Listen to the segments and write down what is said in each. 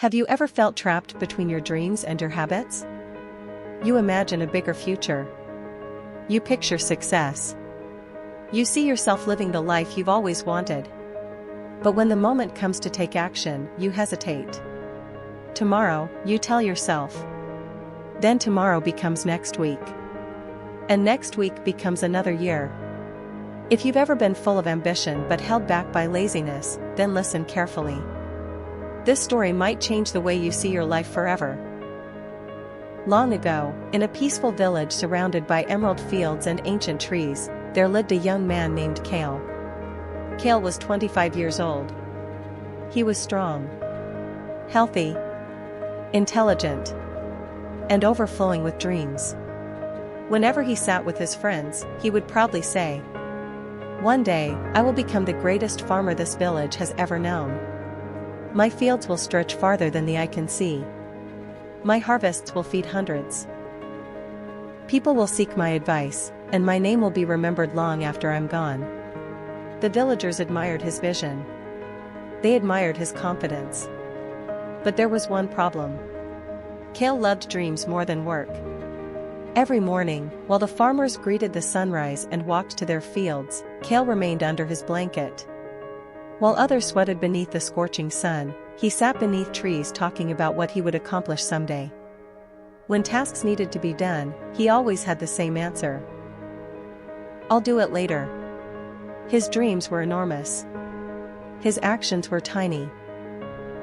Have you ever felt trapped between your dreams and your habits? You imagine a bigger future. You picture success. You see yourself living the life you've always wanted. But when the moment comes to take action, you hesitate. Tomorrow, you tell yourself. Then tomorrow becomes next week. And next week becomes another year. If you've ever been full of ambition but held back by laziness, then listen carefully. This story might change the way you see your life forever. Long ago, in a peaceful village surrounded by emerald fields and ancient trees, there lived a young man named Kael. Kael was 25 years old. He was strong, healthy, intelligent, and overflowing with dreams. Whenever he sat with his friends, he would proudly say, "One day, I will become the greatest farmer this village has ever known. My fields will stretch farther than the eye can see. My harvests will feed hundreds. People will seek my advice, and my name will be remembered long after I'm gone." The villagers admired his vision. They admired his confidence. But there was one problem. Kael loved dreams more than work. Every morning, while the farmers greeted the sunrise and walked to their fields, Kael remained under his blanket. While others sweated beneath the scorching sun, he sat beneath trees talking about what he would accomplish someday. When tasks needed to be done, he always had the same answer: "I'll do it later." His dreams were enormous. His actions were tiny.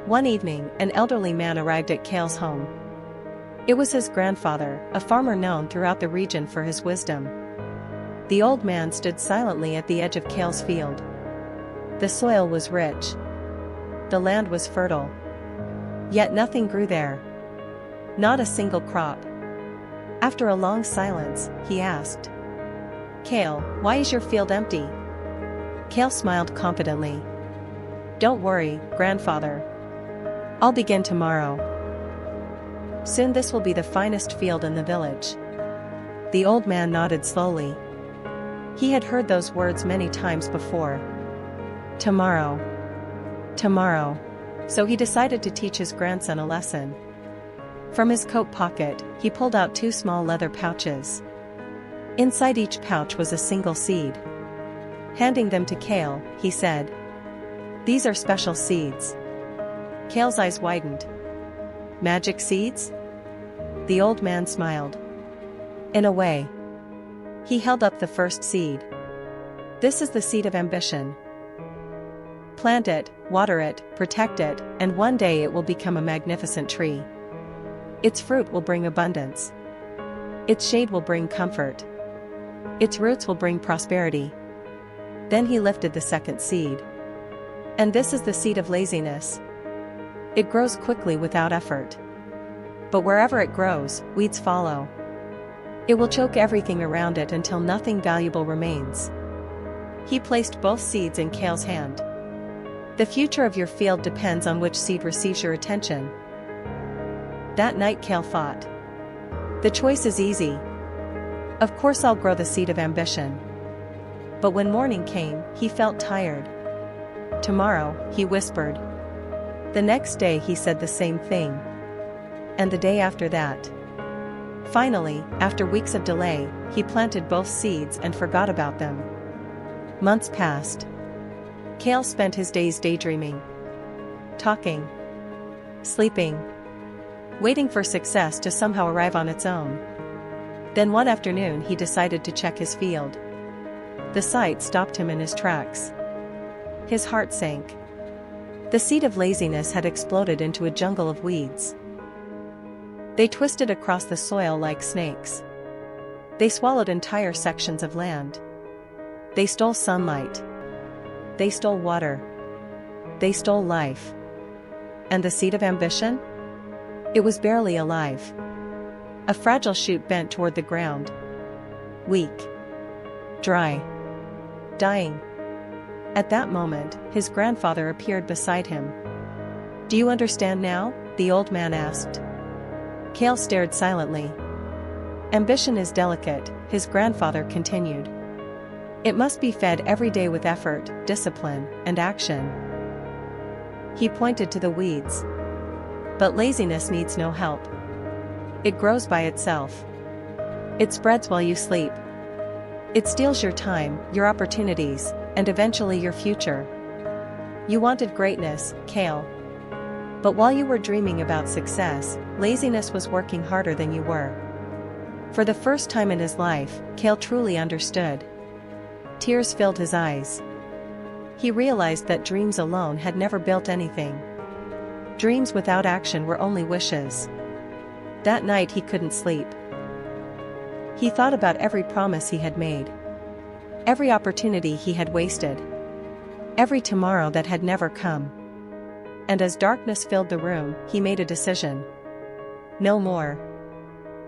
One evening, an elderly man arrived at Kael's home. It was his grandfather, a farmer known throughout the region for his wisdom. The old man stood silently at the edge of Kael's field. The soil was rich. The land was fertile. Yet nothing grew there. Not a single crop. After a long silence, he asked, "Kael, why is your field empty?" Kael smiled confidently. "Don't worry, grandfather. I'll begin tomorrow. Soon this will be the finest field in the village." The old man nodded slowly. He had heard those words many times before. Tomorrow. Tomorrow. So he decided to teach his grandson a lesson. From his coat pocket, he pulled out 2 small leather pouches. Inside each pouch was a single seed. Handing them to Kael, he said, "These are special seeds." Kael's eyes widened. "Magic seeds?" The old man smiled. "In a way." He held up the first seed. "This is the seed of ambition. Plant it, water it, protect it, and one day it will become a magnificent tree. Its fruit will bring abundance. Its shade will bring comfort. Its roots will bring prosperity." Then he lifted the second seed. "And this is the seed of laziness. It grows quickly without effort. But wherever it grows, weeds follow. It will choke everything around it until nothing valuable remains." He placed both seeds in Kael's hand. "The future of your field depends on which seed receives your attention." That night Kael thought, "The choice is easy. Of course I'll grow the seed of ambition." But when morning came, he felt tired. "Tomorrow," he whispered. The next day he said the same thing. And the day after that. Finally, after weeks of delay, he planted both seeds and forgot about them. Months passed. Kael spent his days daydreaming, talking, sleeping, waiting for success to somehow arrive on its own. Then one afternoon he decided to check his field. The sight stopped him in his tracks. His heart sank. The seed of laziness had exploded into a jungle of weeds. They twisted across the soil like snakes. They swallowed entire sections of land. They stole sunlight. They stole water. They stole life. And the seed of ambition? It was barely alive. A fragile shoot bent toward the ground. Weak. Dry. Dying. At that moment, his grandfather appeared beside him. "Do you understand now?" the old man asked. Kael stared silently. "Ambition is delicate," his grandfather continued. "It must be fed every day with effort, discipline, and action." He pointed to the weeds. But laziness needs no help. It grows by itself. It spreads while you sleep. It steals your time, your opportunities, and eventually your future. You wanted greatness, Kael. But while you were dreaming about success, laziness was working harder than you were. For the first time in his life, Kael truly understood. Tears filled his eyes. He realized that dreams alone had never built anything. Dreams without action were only wishes. That night he couldn't sleep. He thought about every promise he had made. Every opportunity he had wasted. Every tomorrow that had never come. And as darkness filled the room, he made a decision. No more.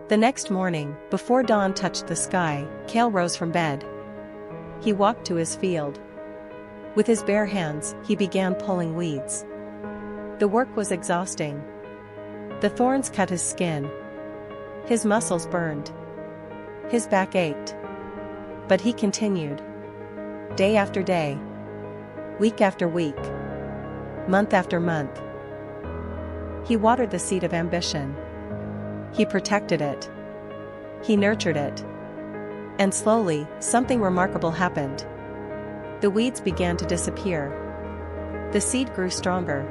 The next morning, before dawn touched the sky, Kael rose from bed. He walked to his field. With his bare hands, he began pulling weeds. The work was exhausting. The thorns cut his skin. His muscles burned. His back ached. But he continued. Day after day. Week after week. Month after month. He watered the seed of ambition. He protected it. He nurtured it. And slowly, something remarkable happened. The weeds began to disappear. The seed grew stronger.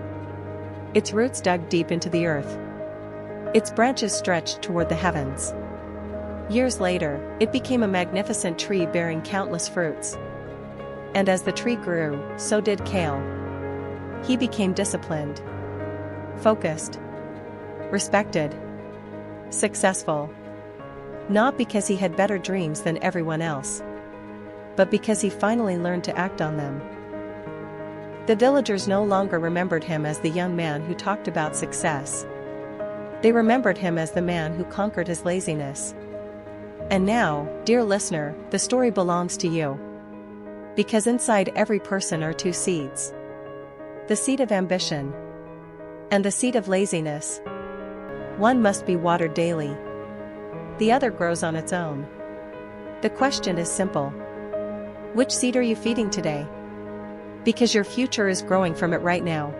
Its roots dug deep into the earth. Its branches stretched toward the heavens. Years later, it became a magnificent tree bearing countless fruits. And as the tree grew, so did Kael. He became disciplined, focused, respected, successful. Not because he had better dreams than everyone else, but because he finally learned to act on them. The villagers no longer remembered him as the young man who talked about success. They remembered him as the man who conquered his laziness. And now, dear listener, the story belongs to you. Because inside every person are two seeds. The seed of ambition. And the seed of laziness. One must be watered daily. The other grows on its own. The question is simple. Which seed are you feeding today? Because your future is growing from it right now.